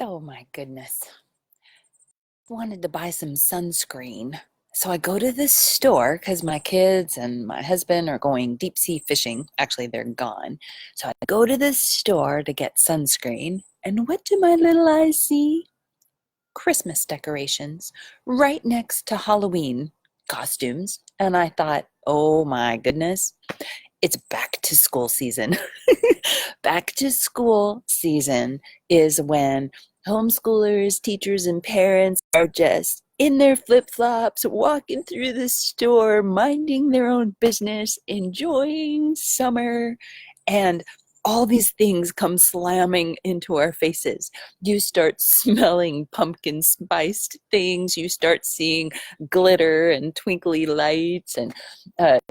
Oh my goodness. Wanted to buy some sunscreen. So I go to this store because my kids and my husband are going deep sea fishing. Actually, they're gone. So I go to this store to get sunscreen. And what do my little eyes see? Christmas decorations right next to Halloween costumes. And I thought, oh my goodness, it's back to school season. Back to school season is when homeschoolers, teachers, and parents are just in their flip-flops, walking through the store, minding their own business, enjoying summer, and all these things come slamming into our faces. You start smelling pumpkin spiced things. You start seeing glitter and twinkly lights. And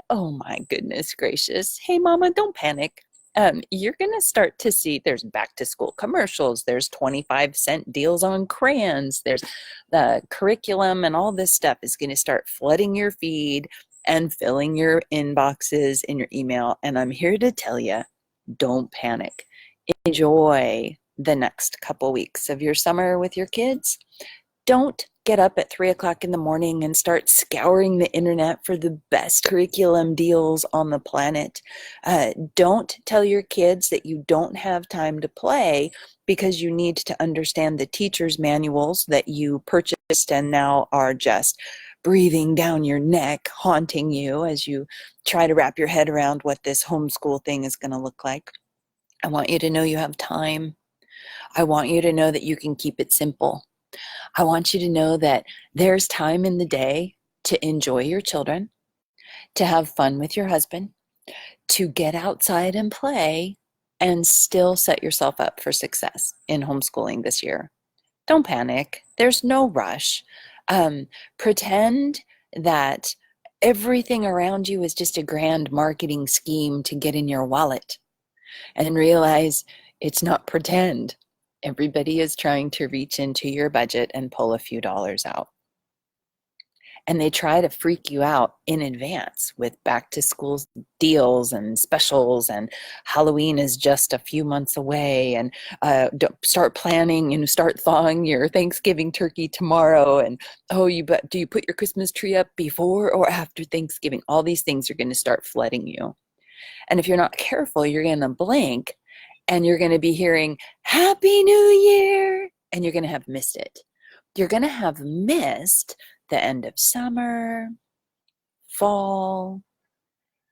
oh my goodness gracious. Hey, Mama, don't panic. You're going to start to see there's back to school commercials. There's 25-cent deals on crayons. There's the curriculum, and all this stuff is going to start flooding your feed and filling your inboxes in your email. And I'm here to tell you, don't panic. Enjoy the next couple weeks of your summer with your kids. Don't get up at 3 o'clock in the morning and start scouring the internet for the best curriculum deals on the planet. Don't tell your kids that you don't have time to play because you need to understand the teacher's manuals that you purchased and now are just breathing down your neck, haunting you as you try to wrap your head around what this homeschool thing is going to look like. I want you to know you have time. I want you to know that you can keep it simple. I want you to know that there's time in the day to enjoy your children, to have fun with your husband, to get outside and play, and still set yourself up for success in homeschooling this year. Don't panic. There's no rush. Pretend that everything around you is just a grand marketing scheme to get in your wallet, and realize it's not pretend. Everybody is trying to reach into your budget and pull a few dollars out. And they try to freak you out in advance with back to school deals and specials, and Halloween is just a few months away, and start planning and start thawing your Thanksgiving turkey tomorrow, and do you put your Christmas tree up before or after Thanksgiving? All these things are going to start flooding you. And if you're not careful, you're going to blink and you're going to be hearing Happy New Year, and you're going to have missed it. You're going to have missed the end of summer, fall,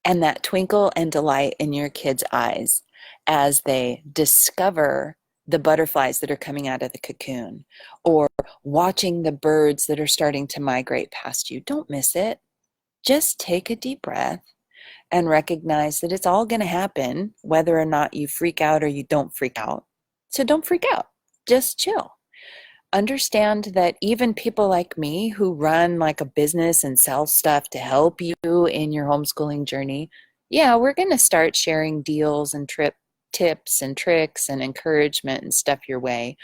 and that twinkle and delight in your kids' eyes as they discover the butterflies that are coming out of the cocoon, or watching the birds that are starting to migrate past you. Don't miss it. Just take a deep breath and recognize that it's all going to happen, whether or not you freak out or you don't freak out. So don't freak out. Just chill. Understand that even people like me who run like a business and sell stuff to help you in your homeschooling journey, yeah, we're going to start sharing deals and tips and tricks and encouragement and stuff your way.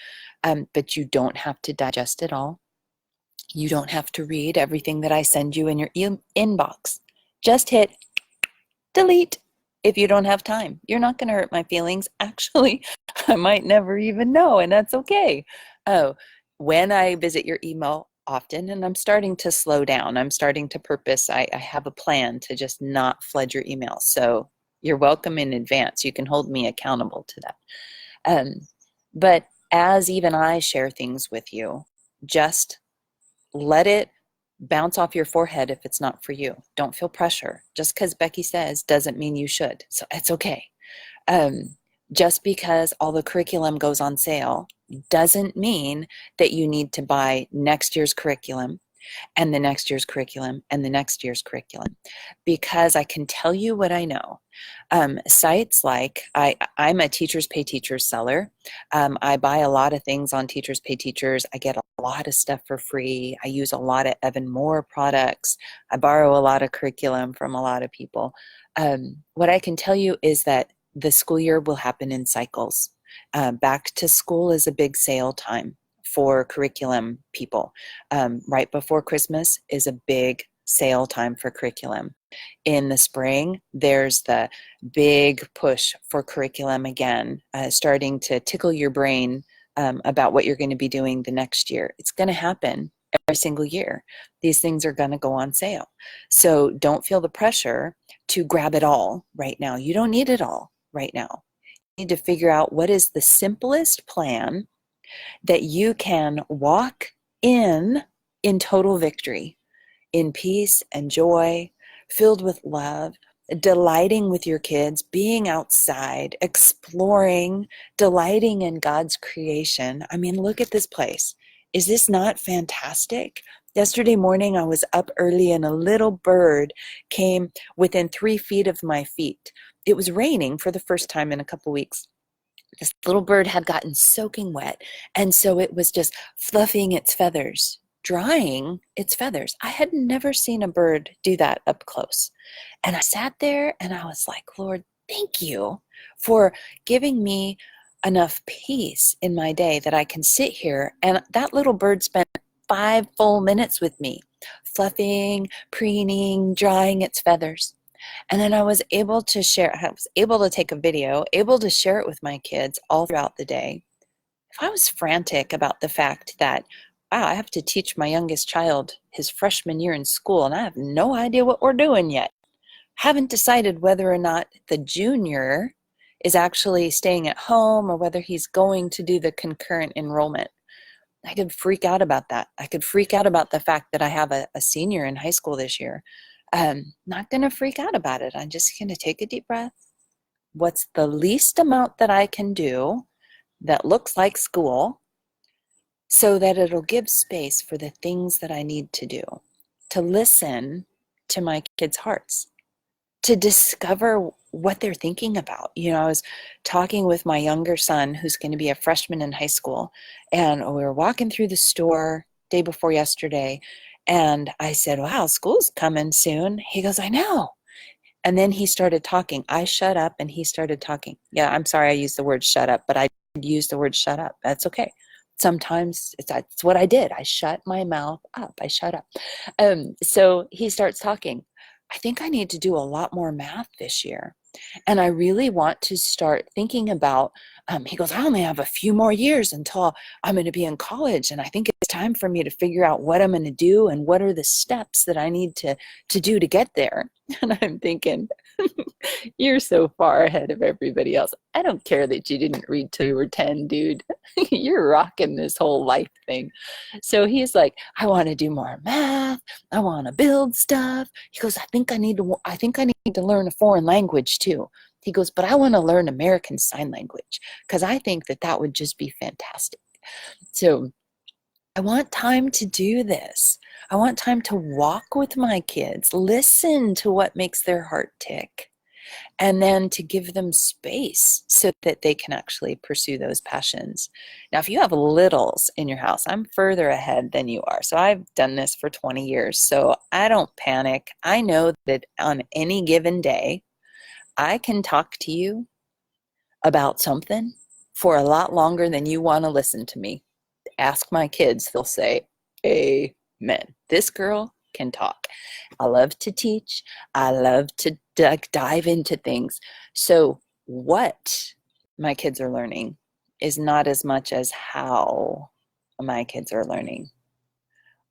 But you don't have to digest it all. You don't have to read everything that I send you in your inbox. Just hit delete if you don't have time. You're not going to hurt my feelings. Actually, I might never even know, and that's okay. Oh, when I visit your email often, and I'm starting to slow down, I'm starting to purpose, I have a plan to just not flood your email. So you're welcome in advance. You can hold me accountable to that. But as even I share things with you, just let it bounce off your forehead if it's not for you. Don't feel pressure. Just because Becky says doesn't mean you should. So it's okay. Just because all the curriculum goes on sale doesn't mean that you need to buy next year's curriculum and the next year's curriculum and the next year's curriculum, because I can tell you what I know. Sites like, I'm a Teachers Pay Teachers seller. I buy a lot of things on Teachers Pay Teachers. I get a lot of stuff for free. I use a lot of Evan Moor products. I borrow a lot of curriculum from a lot of people. What I can tell you is that the school year will happen in cycles. Back to school is a big sale time for curriculum people. Right before Christmas is a big sale time for curriculum. In the spring, there's the big push for curriculum again, starting to tickle your brain about what you're going to be doing the next year. It's going to happen every single year. These things are going to go on sale. So don't feel the pressure to grab it all right now. You don't need it all right now. You need to figure out what is the simplest plan that you can walk in total victory, in peace and joy, filled with love, delighting with your kids, being outside, exploring, delighting in God's creation. I mean, look at this place. Is this not fantastic? Yesterday morning, I was up early and a little bird came within 3 feet of my feet. It was raining for the first time in a couple weeks. This little bird had gotten soaking wet, and so it was just fluffing its feathers, drying its feathers. I had never seen a bird do that up close. And I sat there and I was like, Lord, thank you for giving me enough peace in my day that I can sit here. And that little bird spent 5 full minutes with me, fluffing, preening, drying its feathers. And then I was able to take a video, able to share it with my kids all throughout the day. If I was frantic about the fact that, wow, I have to teach my youngest child his freshman year in school, and I have no idea what we're doing yet. Haven't decided whether or not the junior is actually staying at home or whether he's going to do the concurrent enrollment. I could freak out about that. I could freak out about the fact that I have a senior in high school this year. Not going to freak out about it. I'm just going to take a deep breath. What's the least amount that I can do that looks like school so that it'll give space for the things that I need to do, to listen to my kids' hearts, to discover what they're thinking about. You know, I was talking with my younger son, who's going to be a freshman in high school, and we were walking through the store day before yesterday, and I said, wow, school's coming soon. He goes, I know. And then he started talking. I shut up and he started talking. Yeah, I'm sorry I used the word shut up, but I used the word shut up. That's okay. Sometimes that's what I did. I shut my mouth up. I shut up. So he starts talking. I think I need to do a lot more math this year. And I really want to start thinking about, he goes, I only have a few more years until I'm going to be in college. And I think it's time for me to figure out what I'm going to do and what are the steps that I need to do to get there. And I'm thinking, you're so far ahead of everybody else. I don't care that you didn't read till you were 10, dude. You're rocking this whole life thing. So he's like, I want to do more math. I want to build stuff. He goes, I think I need to learn a foreign language too. He goes, but I want to learn American Sign Language because I think that would just be fantastic. So I want time to do this. I want time to walk with my kids, listen to what makes their heart tick, and then to give them space so that they can actually pursue those passions. Now, if you have littles in your house, I'm further ahead than you are. So I've done this for 20 years, so I don't panic. I know that on any given day, I can talk to you about something for a lot longer than you want to listen to me. Ask my kids, they'll say, amen. This girl can talk. I love to teach. I love to dive into things. So what my kids are learning is not as much as how my kids are learning.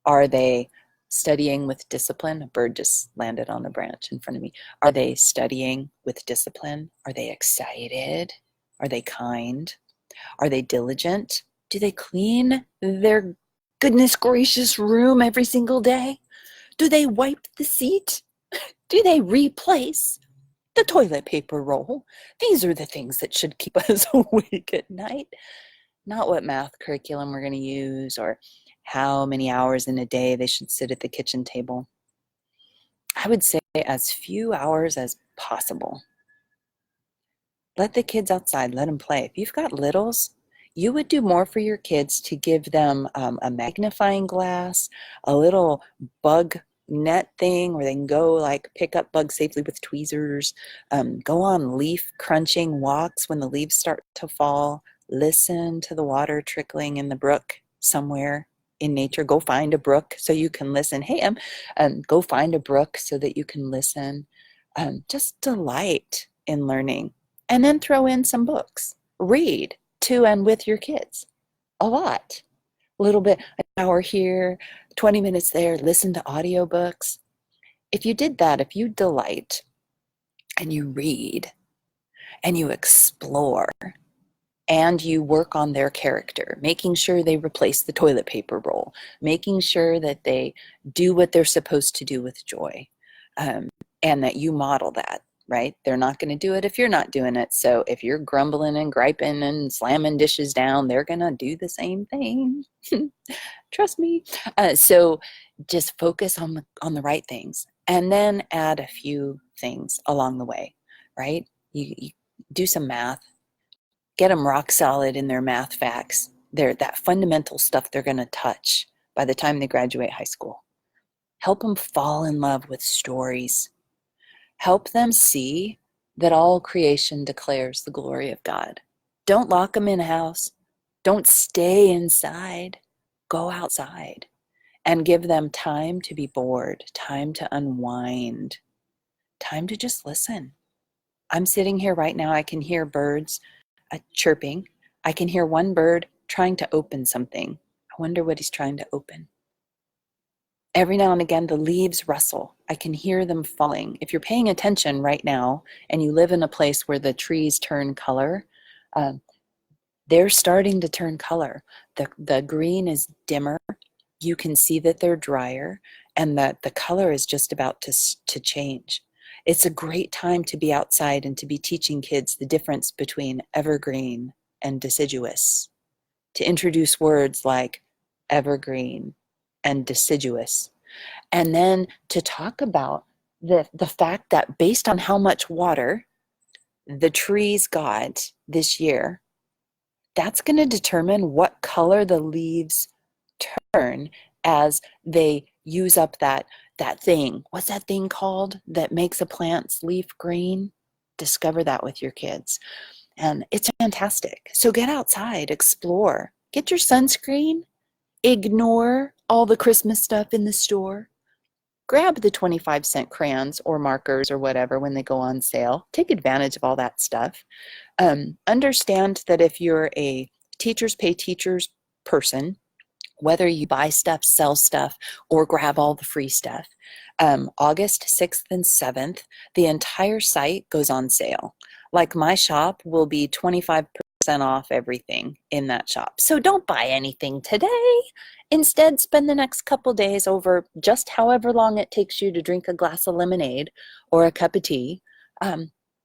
Are they studying with discipline? A bird just landed on the branch in front of me. Are they studying with discipline? Are they excited? Are they kind? Are they diligent? Do they clean their goodness gracious room every single day? Do they wipe the seat? Do they replace the toilet paper roll? These are the things that should keep us awake at night. Not what math curriculum we're going to use or how many hours in a day they should sit at the kitchen table. I would say as few hours as possible. Let the kids outside, let them play. If you've got littles, you would do more for your kids to give them a magnifying glass, a little bug net thing where they can go like pick up bugs safely with tweezers, go on leaf crunching walks when the leaves start to fall, listen to the water trickling in the brook somewhere in nature. Go find a brook so you can listen. Hey, go find a brook so that you can listen. Just delight in learning. And then throw in some books. Read to and with your kids. a lot. A little bit, an hour here, 20 minutes there, listen to audiobooks. If you did that, if you delight and you read and you explore and you work on their character, making sure they replace the toilet paper roll, making sure that they do what they're supposed to do with joy, um, and that you model that, right? They're not going to do it if you're not doing it. So if you're grumbling and griping and slamming dishes down, they're going to do the same thing. Trust me. So just focus on the right things, and then add a few things along the way, right? You do some math, get them rock solid in their math facts. They're that fundamental stuff they're going to touch by the time they graduate high school. Help them fall in love with stories. Help them see that all creation declares the glory of God. Don't lock them in a house. Don't stay inside. Go outside and give them time to be bored, time to unwind, time to just listen. I'm sitting here right now. I can hear birds chirping. I can hear one bird trying to open something. I wonder what he's trying to open. Every now and again, the leaves rustle. I can hear them falling. If you're paying attention right now and you live in a place where the trees turn color, they're starting to turn color. The green is dimmer. You can see that they're drier and that the color is just about to change. It's a great time to be outside and to be teaching kids the difference between evergreen and deciduous, to introduce words like evergreen and deciduous, and then to talk about the fact that based on how much water the trees got this year, that's going to determine what color the leaves turn as they use up that thing. What's that thing called that makes a plant's leaf green? Discover that with your kids. And it's fantastic. So get outside, explore, get your sunscreen, ignore all the Christmas stuff in the store. Grab the 25-cent crayons or markers or whatever when they go on sale. Take advantage of all that stuff. Understand that if you're a teachers pay teachers person, whether you buy stuff, sell stuff, or grab all the free stuff, August 6th and 7th, the entire site goes on sale. Like my shop will be 25% off everything in that shop. So don't buy anything today. Instead, spend the next couple days over just however long it takes you to drink a glass of lemonade or a cup of tea.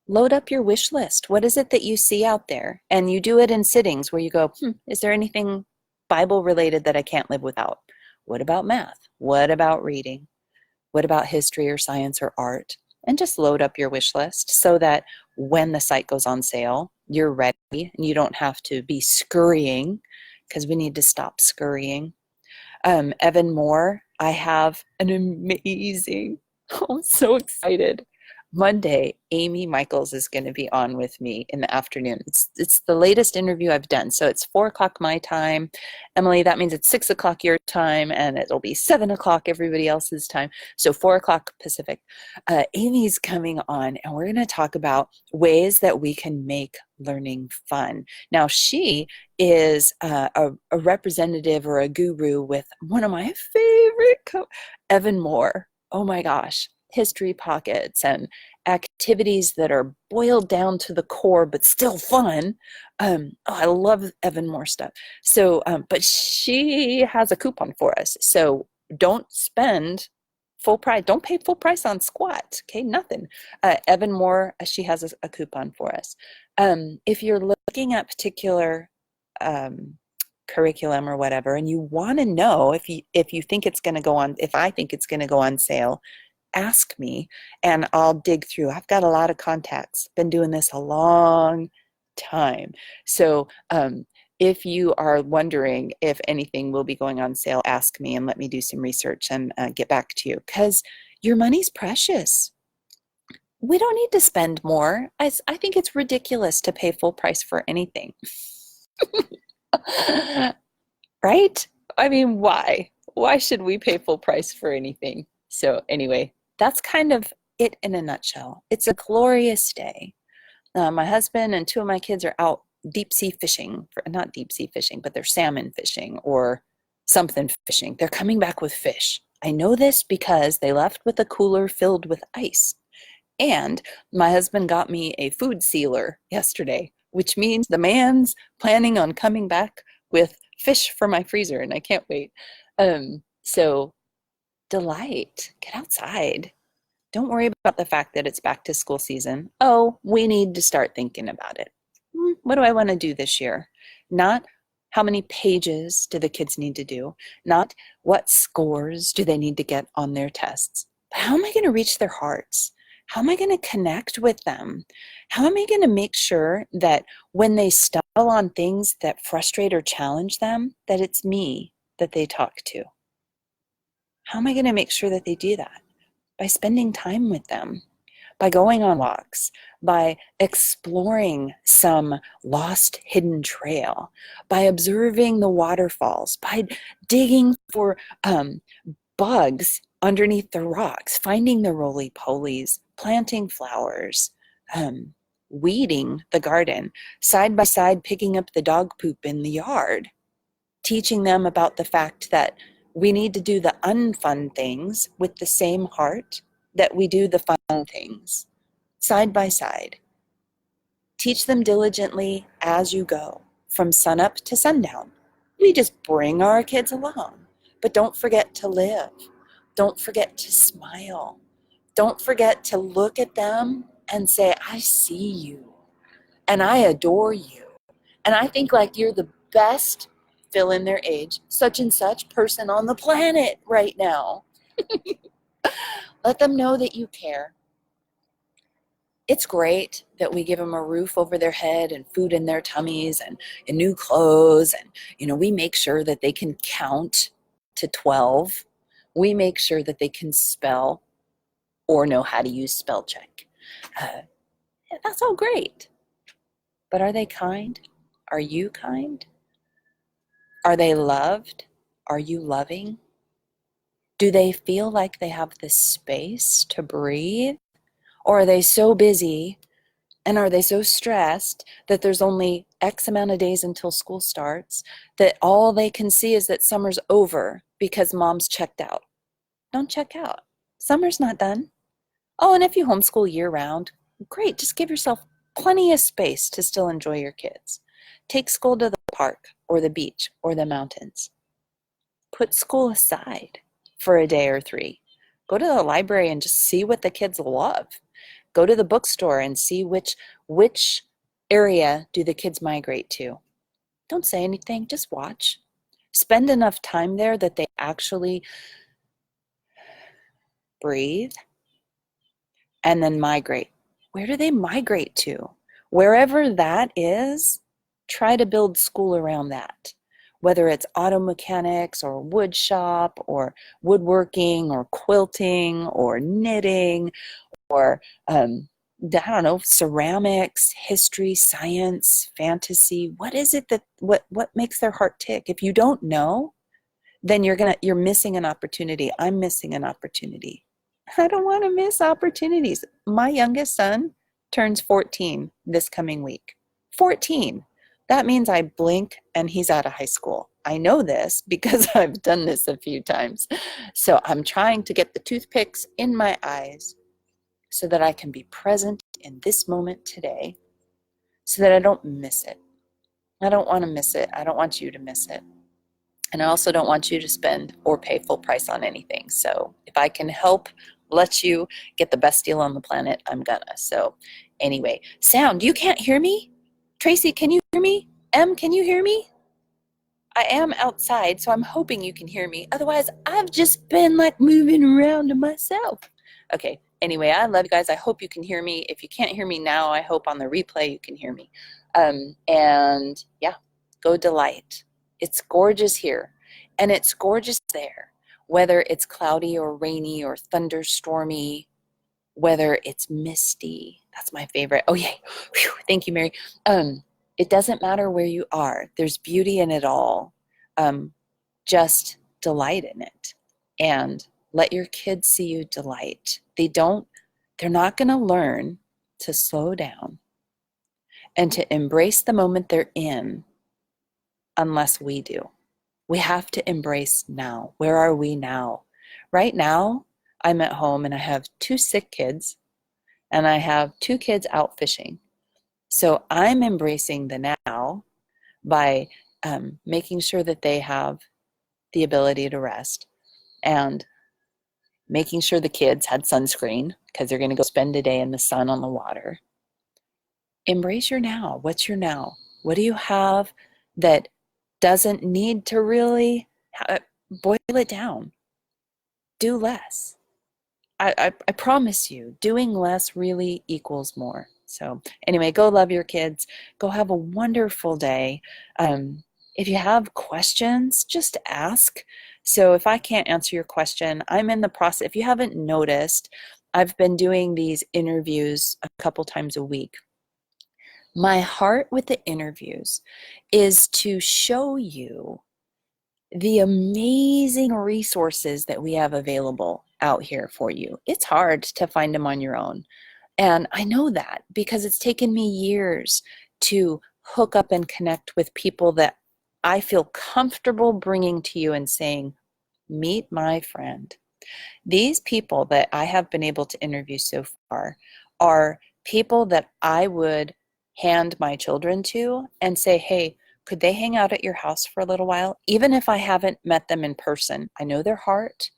Load up your wish list. What is it that you see out there? And you do it in sittings where you go, is there anything Bible related that I can't live without? What about math? What about reading? What about history or science or art? And just load up your wish list so that when the site goes on sale, you're ready and you don't have to be scurrying, because we need to stop scurrying. Evan Moor, I have an amazing, I'm so excited. Monday, Amy Michaels is going to be on with me in the afternoon. It's the latest interview I've done. So it's 4 o'clock my time. Emily, that means it's 6 o'clock your time, and it'll be 7 o'clock everybody else's time. So 4 o'clock Pacific. Amy's coming on, and we're going to talk about ways that we can make learning fun. Now, she is a representative or a guru with one of my favorite, Evan Moor. Oh my gosh. History pockets and activities that are boiled down to the core but still fun. I love Evan Moor stuff. So, but she has a coupon for us. So don't spend full price. Don't pay full price on squat. Okay, nothing. Evan Moor, she has a coupon for us. If you're looking at particular curriculum or whatever, and you want to know if you think it's going to go on, if I think it's going to go on sale, ask me and I'll dig through. I've got a lot of contacts, been doing this a long time. So if you are wondering if anything will be going on sale, ask me and let me do some research and get back to you, because your money's precious. We don't need to spend more. I think it's ridiculous to pay full price for anything. Right? I mean, why? Why should we pay full price for anything? So anyway, that's kind of it in a nutshell. It's a glorious day. My husband and 2 of my kids are out deep sea fishing, not deep sea fishing, but they're salmon fishing or something fishing. They're coming back with fish. I know this because they left with a cooler filled with ice. And my husband got me a food sealer yesterday, which means the man's planning on coming back with fish for my freezer, and I can't wait. So delight, get outside. Don't worry about the fact that it's back to school season. Oh, we need to start thinking about it. What do I want to do this year? Not how many pages do the kids need to do, not what scores do they need to get on their tests, but how am I going to reach their hearts? How am I going to connect with them? How am I going to make sure that when they stumble on things that frustrate or challenge them, that it's me that they talk to? How am I going to make sure that they do that? By spending time with them, by going on walks, by exploring some lost hidden trail, by observing the waterfalls, by digging for bugs underneath the rocks, finding the roly-polies, planting flowers, weeding the garden, side by side picking up the dog poop in the yard, teaching them about the fact that we need to do the unfun things with the same heart that we do the fun things, side by side. Teach them diligently as you go, from sunup to sundown. We just bring our kids along, but don't forget to live. Don't forget to smile. Don't forget to look at them and say, I see you, and I adore you, and I think like you're the best, fill in their age, such and such person on the planet right now. Let them know that you care. It's great that we give them a roof over their head and food in their tummies and new clothes. And, we make sure that they can count to 12. We make sure that they can spell or know how to use spell check. That's all great. But are they kind? Are you kind? Are they loved? Are you loving? Do they feel like they have the space to breathe? Or are they so busy and are they so stressed that there's only X amount of days until school starts that all they can see is that summer's over because mom's checked out? Don't check out. Summer's not done. Oh, and if you homeschool year round, great. Just give yourself plenty of space to still enjoy your kids. Take school to the park or the beach or the mountains. Put school aside for a day or 3. Go to the library and just see what the kids love. Go to the bookstore and see which area do the kids migrate to. Don't say anything, just watch. Spend enough time there that they actually breathe and then migrate. Where do they migrate to? Wherever that is, try to build school around that. Whether it's auto mechanics or wood shop or woodworking or quilting or knitting or I don't know, ceramics, history, science, fantasy. What is it that what makes their heart tick? If you don't know, then you're missing an opportunity. I'm missing an opportunity. I don't want to miss opportunities. My youngest son turns 14 this coming week. 14. That means I blink and he's out of high school. I know this because I've done this a few times. So I'm trying to get the toothpicks in my eyes so that I can be present in this moment today so that I don't miss it. I don't want to miss it. I don't want you to miss it. And I also don't want you to spend or pay full price on anything. So if I can help let you get the best deal on the planet, I'm gonna. So anyway, sound, you can't hear me? Tracy, can you hear me? Em, can you hear me? I am outside, so I'm hoping you can hear me. Otherwise, I've just been like moving around to myself. Okay, anyway, I love you guys. I hope you can hear me. If you can't hear me now, I hope on the replay you can hear me. And yeah, go delight. It's gorgeous here, and it's gorgeous there, whether it's cloudy or rainy or thunderstormy, whether it's misty. That's my favorite. Oh, yay. Whew, thank you, Mary. It doesn't matter where you are. There's beauty in it all. Just delight in it and let your kids see you delight. They're not going to learn to slow down and to embrace the moment they're in unless we do. We have to embrace now. Where are we now? Right now, I'm at home and I have 2 sick kids and I have 2 kids out fishing. So I'm embracing the now by making sure that they have the ability to rest and making sure the kids had sunscreen because they're going to go spend a day in the sun on the water. Embrace your now. What's your now? What do you have that doesn't need to really boil it down? Do less. I promise you, doing less really equals more. So anyway, go love your kids. Go have a wonderful day. If you have questions, just ask. So if I can't answer your question, I'm in the process. If you haven't noticed, I've been doing these interviews a couple times a week. My heart with the interviews is to show you the amazing resources that we have available out here for you. It's hard to find them on your own. And I know that because it's taken me years to hook up and connect with people that I feel comfortable bringing to you and saying, meet my friend. These people that I have been able to interview so far are people that I would hand my children to and say, hey, could they hang out at your house for a little while? Even if I haven't met them in person, I know their heart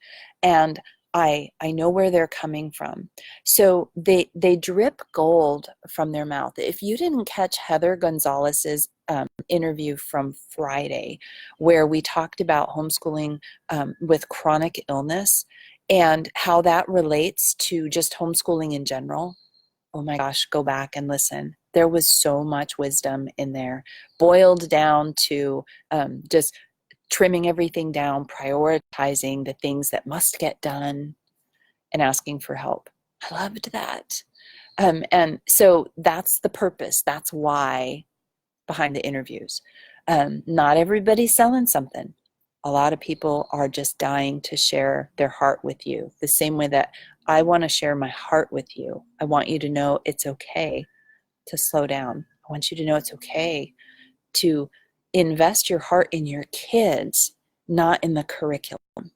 and I know where they're coming from. So they drip gold from their mouth. If you didn't catch Heather Gonzalez's interview from Friday, where we talked about homeschooling with chronic illness and how that relates to just homeschooling in general, oh my gosh, go back and listen. There was so much wisdom in there, boiled down to just trimming everything down, prioritizing the things that must get done, and asking for help. I loved that. And so that's the purpose. That's why behind the interviews. Not everybody's selling something. A lot of people are just dying to share their heart with you, the same way that I want to share my heart with you. I want you to know it's okay to slow down. I want you to know it's okay to invest your heart in your kids, not in the curriculum.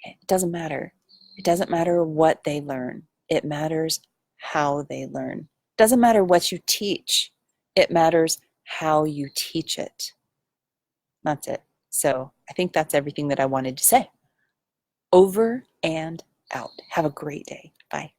It doesn't matter. It doesn't matter what they learn. It matters how they learn. It doesn't matter what you teach. It matters how you teach it. That's it. So I think that's everything that I wanted to say. Over and out. Have a great day. Bye.